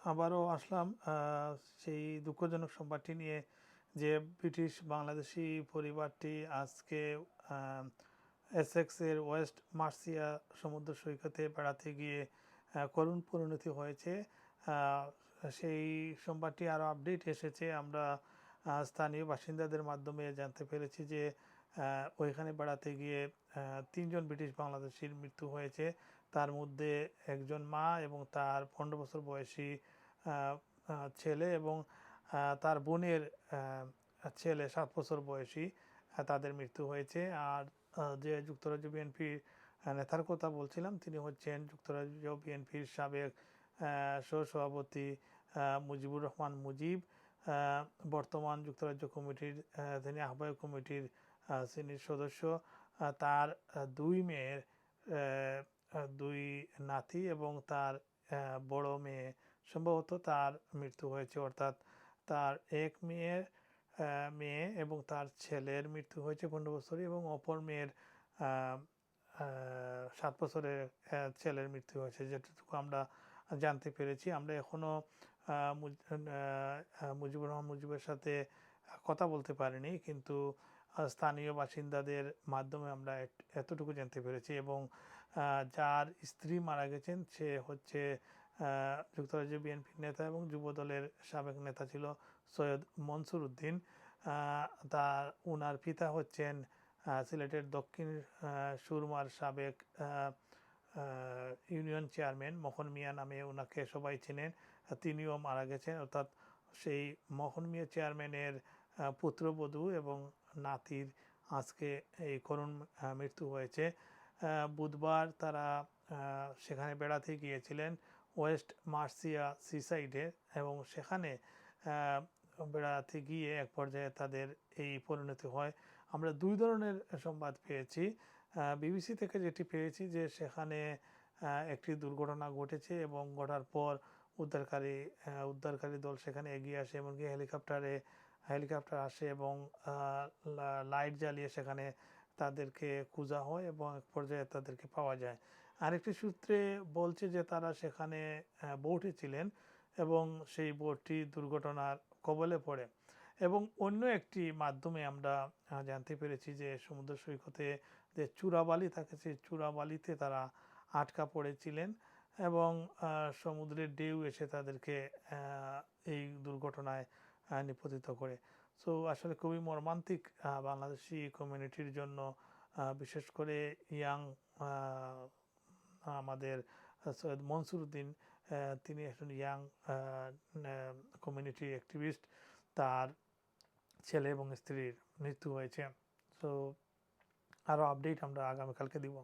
আবারও আসলাম সেই দুঃখজনক সংবাদটি নিয়ে যে ব্রিটিশ বাংলাদেশি পরিবারটি আজকে এসেক্সের ওয়েস্ট মার্সিয়া সমুদ্র সৈকতে বেড়াতে গিয়ে করুণ পরিণতি হয়েছে। সেই সংবাদটি আরও আপডেট এসেছে। আমরা স্থানীয় বাসিন্দাদের মাধ্যমে জানতে পেরেছি যে ওইখানে বেড়াতে গিয়ে তিনজন ব্রিটিশ বাংলাদেশির মৃত্যু হয়েছে। তার মধ্যে একজন মা এবং তার 15 বছর বয়সী ছেলে এবং তার বোনের ছেলে 7 বছর বয়সী, তাদের মৃত্যু হয়েছে। আর যে যুক্তরাজ্য বিএনপির নেতার কথা বলছিলাম, তিনি হচ্ছেন যুক্তরাজ্য বিএনপির সাবেক সহসভাপতি মুজিবুর রহমান মুজিব। বর্তমান যুক্তরাজ্য কমিটির তিনি আহ্বায়ক কমিটির সিনিয়র সদস্য। তার দুই মেয়ের দুই নাতি এবং তার বড় মেয়ে, সম্ভবত তার মৃত্যু হয়েছে, অর্থাৎ তার এক মেয়ে এবং তার ছেলের মৃত্যু হয়েছে 15 বছরে এবং অপর মেয়ের 7 বছরের ছেলের মৃত্যু হয়েছে, যেটুকু আমরা জানতে পেরেছি। আমরা এখনও মুজিবুর রহমান মুজিবের সাথে কথা বলতে পারিনি, কিন্তু স্থানীয় বাসিন্দাদের মাধ্যমে আমরা এতটুকু জানতে পেরেছি। এবং যার স্ত্রী মারা গেছেন সে হচ্ছে যুক্তরাজ্য বিএনপির নেতা এবং যুবদলের সাবেক নেতা ছিল সৈয়দ মনসুর উদ্দিন। ওনার পিতা হচ্ছেন সিলেটের দক্ষিণ সুরমার সাবেক ইউনিয়ন চেয়ারম্যান মোহন মিয়া নামে ওনাকে সবাই চেনেন। তিনিও মারা গেছেন, অর্থাৎ সেই মোহন মিয়া চেয়ারম্যানের পুত্রবধূ এবং নাতির আজকে এই করুণ মৃত্যু হয়েছে। বুধবার তারা সেখানে বেড়াতে গিয়েছিলেন ওয়েস্ট মার্সিয়া সিসাইডে, এবং সেখানে বেড়াতে গিয়ে এক পর্যায়ে তাদের এই পরিণতি হয়। আমরা দুই ধরনের সংবাদ পেয়েছি। বিবিসি থেকে যেটি পেয়েছি যে সেখানে একটি দুর্ঘটনা ঘটেছে এবং ঘটার পর উদ্ধারকারী দল সেখানে এগিয়ে আসে, এমনকি হেলিকপ্টার আসে এবং লাইট জ্বালিয়ে সেখানে তাদেরকে খোঁজা হয় এবং এক পর্যায়ে তাদেরকে পাওয়া যায়। আরেকটি সূত্রে বলছে যে তারা সেখানে বোটে ছিলেন এবং সেই বোটটি দুর্ঘটনার কবলে পড়ে। এবং অন্য একটি মাধ্যমে আমরা জানতে পেরেছি যে সমুদ্র সৈকতে যে চূড়াবালি থাকে সেই চূড়াবালিতে তারা আটকা পড়েছিলেন এবং সমুদ্রের ঢেউ এসে তাদেরকে এই দুর্ঘটনায় নিপতিত করে। সো আসলে খুবই মর্মান্তিক বাংলাদেশি কমিউনিটির জন্য, বিশেষ করে ইয়াং আমাদের সৈয়দ মনসুর উদ্দিন, তিনি একজন ইয়াং কমিউনিটি অ্যাক্টিভিস্ট। তার ছেলে এবং স্ত্রীর মৃত্যু হয়েছে। সো আরও আপডেট আমরা আগামীকালকে দিব।